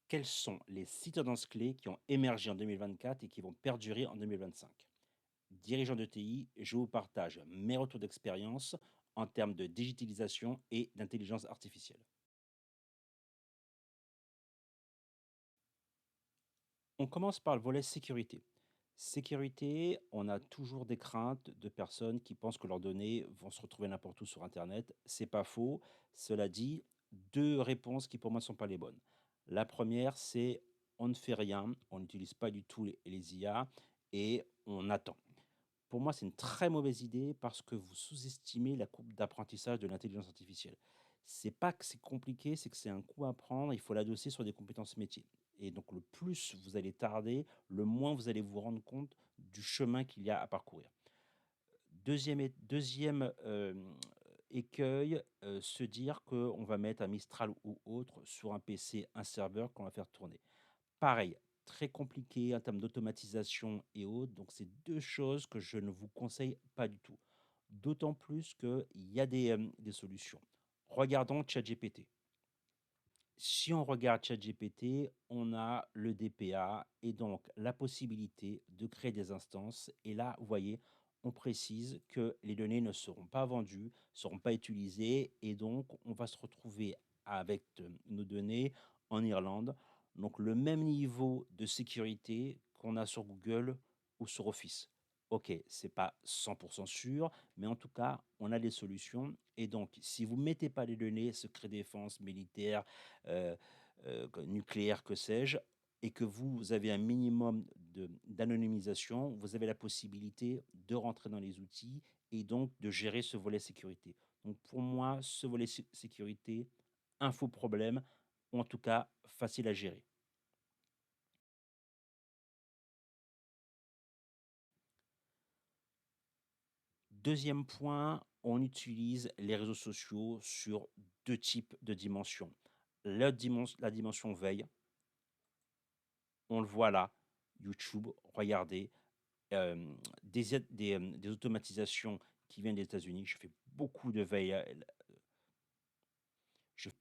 Quelles sont les 6 tendances clés qui ont émergé en 2024 et qui vont perdurer en 2025? Dirigeant de TI, je vous partage mes retours d'expérience en termes de digitalisation et d'intelligence artificielle. On commence par le volet sécurité. Sécurité, on a toujours des craintes de personnes qui pensent que leurs données vont se retrouver n'importe où sur Internet. C'est pas faux. Cela dit, deux réponses qui pour moi ne sont pas les bonnes. La première, c'est on ne fait rien, on n'utilise pas du tout les IA et on attend. Pour moi, c'est une très mauvaise idée parce que vous sous-estimez la courbe d'apprentissage de l'intelligence artificielle. C'est pas que c'est compliqué, c'est que c'est un coup à prendre, il faut l'adosser sur des compétences métiers. Et donc, le plus vous allez tarder, le moins vous allez vous rendre compte du chemin qu'il y a à parcourir. Deuxième écueil, se dire qu'on va mettre un Mistral ou autre sur un PC, un serveur qu'on va faire tourner. Pareil, très compliqué en termes d'automatisation et autres, donc c'est 2 choses que je ne vous conseille pas du tout. D'autant plus qu'il y a des solutions. Regardons ChatGPT. Si on regarde ChatGPT, on a le DPA et donc la possibilité de créer des instances et là, vous voyez, on précise que les données ne seront pas vendues, seront pas utilisées et donc on va se retrouver avec nos données en Irlande. Donc le même niveau de sécurité qu'on a sur Google ou sur Office. OK, c'est pas 100 sûr, mais en tout cas, on a des solutions et donc si vous mettez pas les données secret défense, militaire, heu nucléaire, que sais-je, et que vous avez un minimum d'anonymisation, vous avez la possibilité de rentrer dans les outils et donc de gérer ce volet sécurité. Donc pour moi, ce volet sécurité, info problème, ou en tout cas facile à gérer. Deuxième point, on utilise les réseaux sociaux sur 2 types de dimensions. La dimension veille, on le voit là, YouTube, regardez, des automatisations qui viennent des États-Unis. Je fais beaucoup de veille,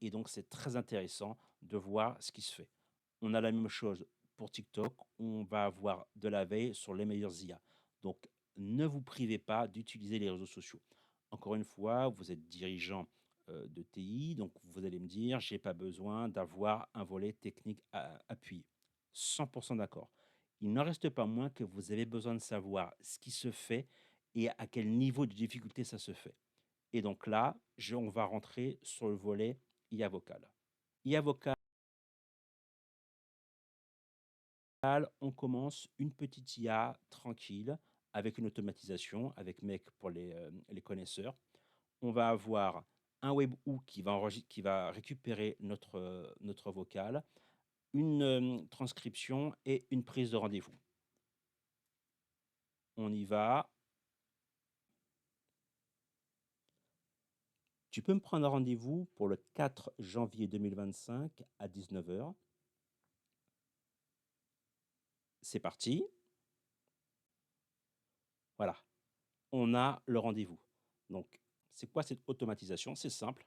et donc c'est très intéressant de voir ce qui se fait. On a la même chose pour TikTok, on va avoir de la veille sur les meilleures IA. Donc ne vous privez pas d'utiliser les réseaux sociaux. Encore une fois, vous êtes dirigeant, de TI, donc vous allez me dire: «J'ai pas besoin d'avoir un volet technique appuyé». 100 d'accord. Il n'en reste pas moins que vous avez besoin de savoir ce qui se fait et à quel niveau de difficulté ça se fait. Et donc là, on va rentrer sur le volet IA vocal. IA vocal, on commence une petite IA tranquille avec une automatisation, avec Mec pour les connaisseurs. On va avoir un webhook qui va récupérer notre vocal, une transcription et une prise de rendez-vous. On y va. Tu peux me prendre un rendez-vous pour le 4 janvier 2025 à 19 heures. C'est parti. Voilà, on a le rendez-vous. Donc, c'est quoi cette automatisation? C'est simple,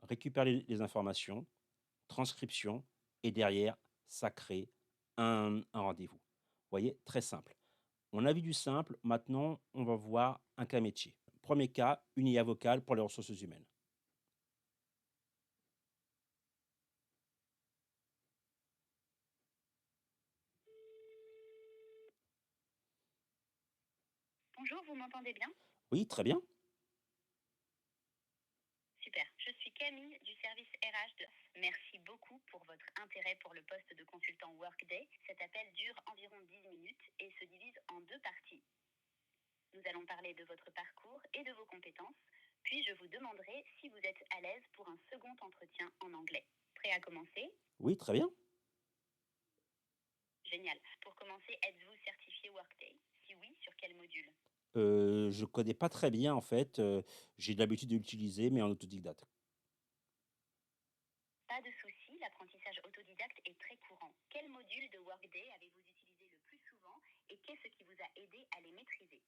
récupère les informations, transcription et derrière, ça crée un rendez-vous. Vous voyez? Très simple. On a vu du simple, maintenant on va voir un cas métier. Premier cas, une IA vocale pour les ressources humaines. Bonjour, vous m'entendez bien? Oui, très bien. Super. Je suis Camille du service RH de... Merci beaucoup pour votre intérêt pour le poste de consultant Workday. Cet appel dure environ 10 minutes et se divise en deux parties. Nous allons parler de votre parcours et de vos compétences, puis je vous demanderai si vous êtes à l'aise pour un second entretien en anglais. Prêt à commencer? Oui, très bien. Génial. Pour commencer, êtes-vous certifié Workday? Si oui, sur quel module? Je connais pas très bien en fait, j'ai l'habitude de l'utiliser, mais en autodidacte. Pas de souci, l'apprentissage autodidacte est très courant. Quel module de Workday avez-vous utilisé le plus souvent et qu'est-ce qui vous a aidé à les maîtriser?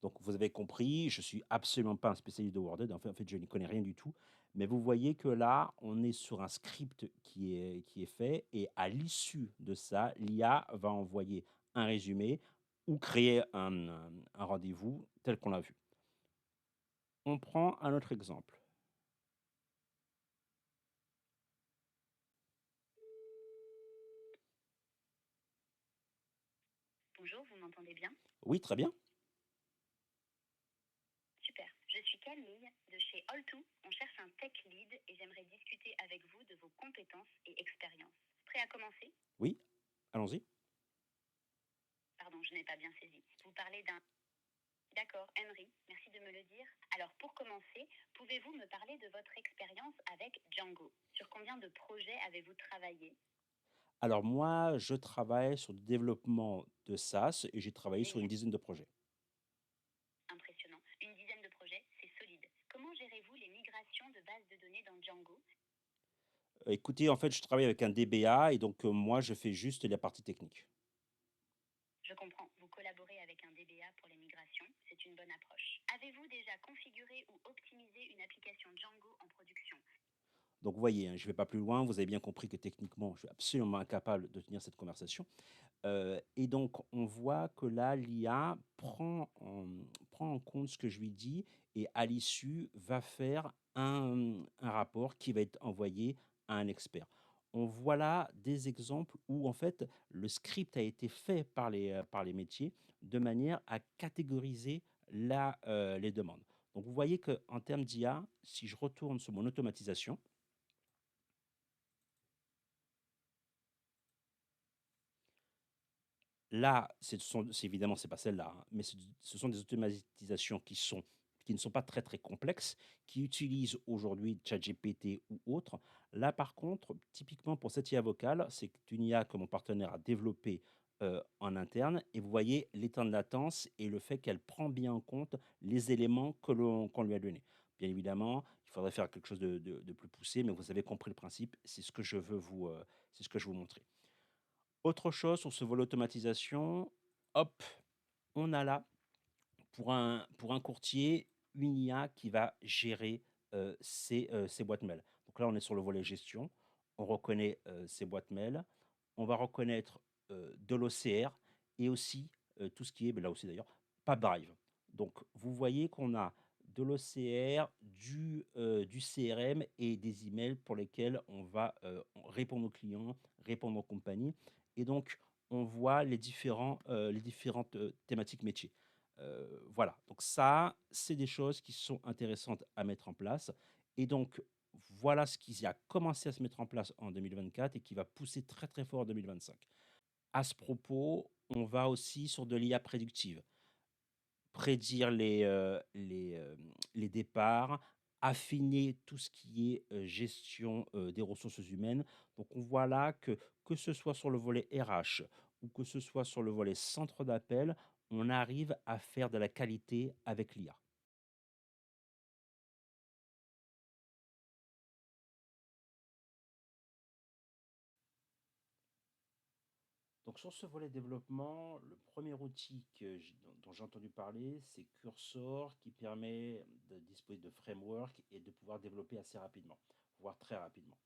Donc vous avez compris, je suis absolument pas un spécialiste de Worded, en fait, je n'y connais rien du tout. Mais vous voyez que là, on est sur un script qui est fait et à l'issue de ça, l'IA va envoyer un résumé ou créer un rendez-vous tel qu'on l'a vu. On prend un autre exemple. Bonjour, vous m'entendez bien? Oui, très bien. Super. Je suis Camille de chez All2. On cherche un tech lead et j'aimerais discuter avec vous de vos compétences et expériences. Prêt à commencer? Oui, allons-y. Pardon, je n'ai pas bien saisi. Vous parlez d'un... D'accord, Henry, merci de me le dire. Alors pour commencer, pouvez-vous me parler de votre expérience avec Django? Sur combien de projets avez-vous travaillé? Alors moi, je travaille sur le développement de SaaS et j'ai travaillé sur une Génial, dizaine de projets. impressionnant. Une dizaine de projets, c'est solide. Comment gérez-vous les migrations de bases de données dans Django? Écoutez, en fait, je travaille avec un DBA et donc moi, je fais juste la partie technique. Je comprends, vous collaborez avec un DBA pour les migrations, c'est une bonne approche. Avez-vous déjà configuré ou optimisé une application Django en production? Donc vous voyez, hein, je ne vais pas plus loin, vous avez bien compris que techniquement, je suis absolument incapable de tenir cette conversation. Et donc on voit que là, l'IA prend en compte ce que je lui dis et à l'issue va faire un rapport qui va être envoyé à un expert. On voit là des exemples où en fait le script a été fait par les métiers de manière à catégoriser les demandes. Donc vous voyez qu'en termes d'IA, si je retourne sur mon automatisation, là, c'est évidemment, c'est pas celle-là, hein, mais ce sont des automatisations qui ne sont pas très, très complexes, qui utilisent aujourd'hui ChatGPT ou autres. Là, par contre, typiquement pour cette IA vocale, c'est une IA que mon partenaire a développée, en interne et vous voyez les temps de latence et le fait qu'elle prend bien en compte les éléments qu'on lui a donnés. Bien évidemment, il faudrait faire quelque chose de plus poussé, mais vous avez compris le principe, c'est ce que je veux vous montrer. Autre chose sur ce volet automatisation, hop, on a là, pour un courtier, une IA qui va gérer, ses boîtes mail. Donc là, on est sur le volet gestion. On reconnaît, ses boîtes mail. On va reconnaître, de l'OCR et aussi, tout ce qui est, beh, là aussi d'ailleurs, Pipedrive. Donc vous voyez qu'on a de l'OCR, du CRM et des emails pour lesquels on va, répondre aux clients, répondre aux compagnies et donc on voit les différentes, thématiques métiers. Voilà, donc ça, c'est des choses qui sont intéressantes à mettre en place et donc voilà ce qui a commencé à se mettre en place en 2024 et qui va pousser très, très fort en 2025. À ce propos, on va aussi sur de l'IA prédictive. Prédire les départs, affiner tout ce qui est, gestion, des ressources humaines. Donc on voit là que ce soit sur le volet RH ou que ce soit sur le volet centre d'appel, on arrive à faire de la qualité avec l'IA. Donc sur ce volet développement, le premier outil dont j'ai entendu parler, c'est Cursor qui permet de disposer de framework et de pouvoir développer assez rapidement, voire très rapidement.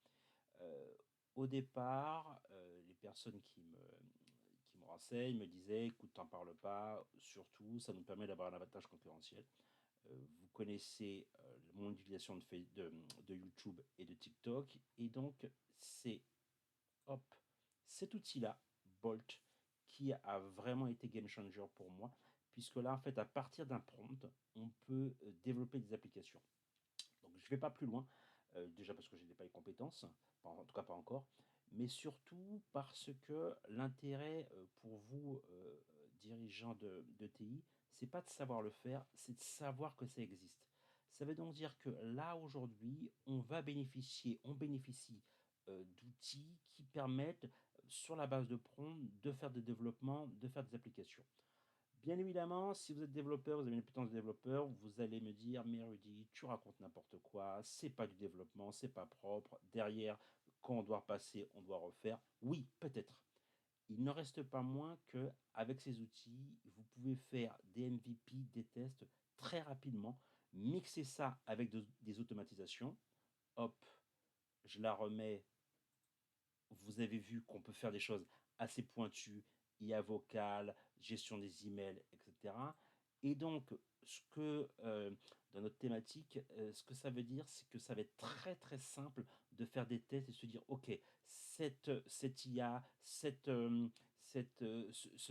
Euh, Au départ, les personnes qui me renseignent me disaient, écoute, t'en parles pas, surtout, ça nous permet d'avoir un avantage concurrentiel. Vous connaissez mon utilisation de YouTube et de TikTok, et donc c'est hop, cet outil-là, Bolt, qui a vraiment été game changer pour moi, puisque là, en fait, à partir d'un prompt, on peut développer des applications. Donc, je ne vais pas plus loin, déjà parce que je n'ai pas les compétences, en tout cas pas encore, mais surtout parce que l'intérêt pour vous, dirigeants de TI, c'est pas de savoir le faire, c'est de savoir que ça existe. Ça veut donc dire que là, aujourd'hui, on bénéficie d'outils qui permettent, sur la base de prompt, de faire des développements, de faire des applications. Bien évidemment, si vous êtes développeur, vous avez une appétence de développeur, vous allez me dire, mais Rudy, tu racontes n'importe quoi, c'est pas du développement, c'est pas propre. Derrière, quand on doit passer, on doit refaire. Oui, peut-être. Il ne reste pas moins que avec ces outils, vous pouvez faire des MVP, des tests très rapidement, mixer ça avec des automatisations. Hop, je la remets. Vous avez vu qu'on peut faire des choses assez pointues, IA vocal, gestion des emails, etc. Et donc, dans notre thématique, ce que ça veut dire, c'est que ça va être très très simple de faire des tests et se dire, OK, cette IA, ce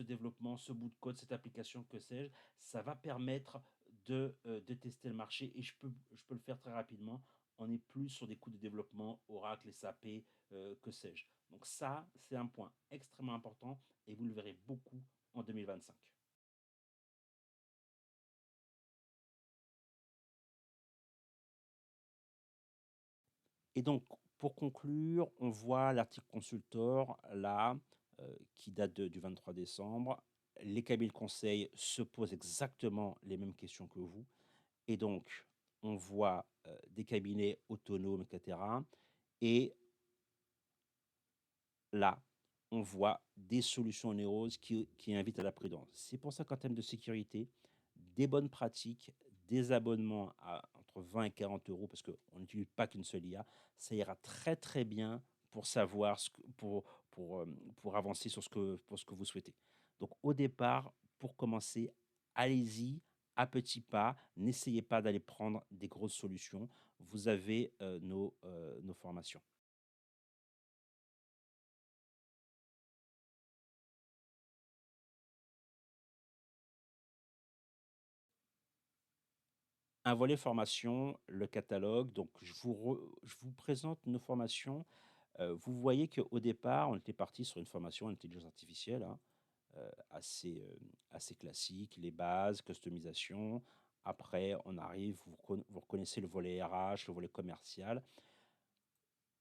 développement, ce bout de code, cette application, que sais-je, ça va permettre de tester le marché et je peux le faire très rapidement. On n'est plus sur des coûts de développement, Oracle, SAP, que sais-je. Donc ça, c'est un point extrêmement important et vous le verrez beaucoup en 2025. Et donc, pour conclure, on voit l'article Consultor là, qui date du 23 décembre. Les cabinets de conseil se posent exactement les mêmes questions que vous. Et donc, on voit des cabinets autonomes, etc. Et là, on voit des solutions Neurose qui invitent à la prudence. C'est pour ça qu'en termes de sécurité, des bonnes pratiques, des abonnements à entre 20 et 40 euros, parce qu'on n'utilise pas qu'une seule IA, ça ira très très bien pour savoir, pour avancer pour ce que vous souhaitez. Donc au départ, pour commencer, allez-y à petits pas, n'essayez pas d'aller prendre des grosses solutions. Vous avez nos formations. Un volet formation, le catalogue. Donc, je vous présente nos formations. Vous voyez qu'au départ, on était parti sur une formation en intelligence artificielle, hein, assez classique, les bases, customisation. Après, on arrive, vous reconnaissez le volet RH, le volet commercial.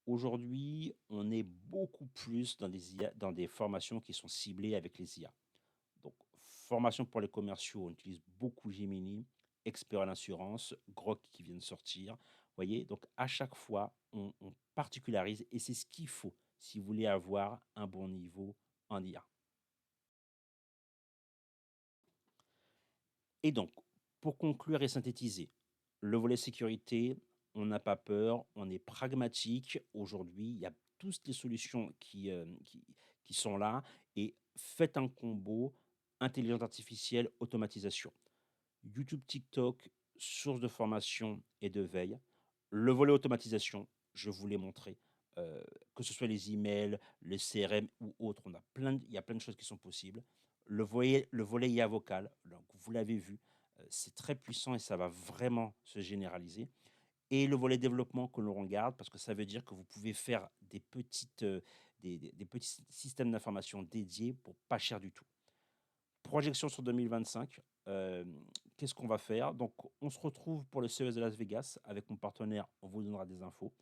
Aujourd'hui, on est beaucoup plus dans des IA, dans des formations qui sont ciblées avec les IA. Donc, formation pour les commerciaux, on utilise beaucoup Gemini, expert en assurance, Grok qui vient de sortir. Vous voyez, donc à chaque fois, on particularise et c'est ce qu'il faut si vous voulez avoir un bon niveau en IA. Et donc, pour conclure et synthétiser, le volet sécurité, on n'a pas peur, on est pragmatique. Aujourd'hui, il y a toutes les solutions qui sont là et faites un combo intelligence artificielle, automatisation. YouTube, TikTok, source de formation et de veille. Le volet automatisation, je vous l'ai montré. Euh, que ce soit les emails, les CRM ou autres, il y a plein de choses qui sont possibles. Le volet IA vocal, donc vous l'avez vu, c'est très puissant et ça va vraiment se généraliser. Et le volet développement que l'on regarde, parce que ça veut dire que vous pouvez faire des petits systèmes d'information dédiés pour pas cher du tout. Projection sur 2025, qu'est-ce qu'on va faire? Donc, on se retrouve pour le CES de Las Vegas avec mon partenaire, on vous donnera des infos.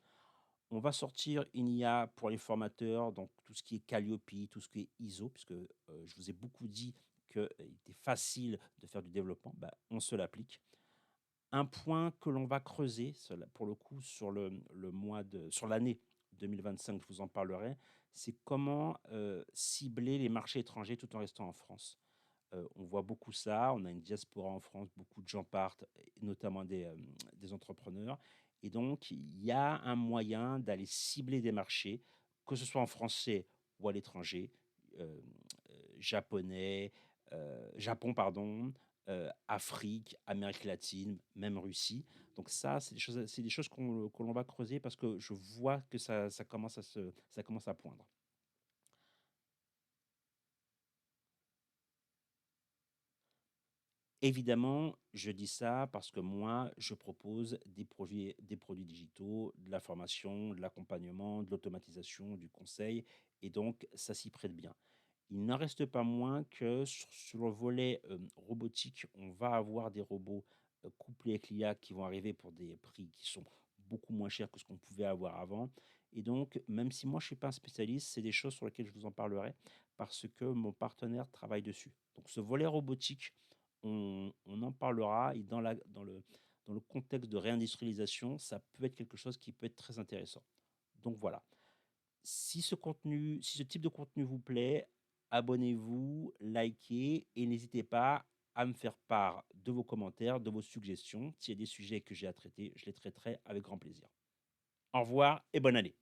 On va sortir une IA pour les formateurs, donc tout ce qui est Calliope, tout ce qui est ISO, puisque je vous ai beaucoup dit qu'il était facile de faire du développement, bah, on se l'applique. Un point que l'on va creuser, pour le coup, sur l'année 2025, je vous en parlerai, c'est comment cibler les marchés étrangers tout en restant en France. On voit beaucoup ça, on a une diaspora en France, beaucoup de gens partent, et notamment des entrepreneurs. Et donc, il y a un moyen d'aller cibler des marchés, que ce soit en français ou à l'étranger, euh, japonais, Japon, pardon, Afrique, Amérique latine, même Russie. Donc ça, c'est des choses que l'on va creuser parce que je vois que ça commence à poindre. Évidemment, je dis ça parce que moi, je propose des produits digitaux, de la formation, de l'accompagnement, de l'automatisation, du conseil, et donc ça s'y prête bien. Il n'en reste pas moins que sur le volet robotique, on va avoir des robots couplés avec l'IA qui vont arriver pour des prix qui sont beaucoup moins chers que ce qu'on pouvait avoir avant. Et donc, même si moi, je ne suis pas un spécialiste, c'est des choses sur lesquelles je vous en parlerai parce que mon partenaire travaille dessus. Donc, ce volet robotique, on en parlera et dans le contexte de réindustrialisation, ça peut être quelque chose qui peut être très intéressant. Donc voilà. Si ce type de contenu vous plaît, abonnez-vous, likez et n'hésitez pas à me faire part de vos commentaires, de vos suggestions. S'il y a des sujets que j'ai à traiter, je les traiterai avec grand plaisir. Au revoir et bonne année.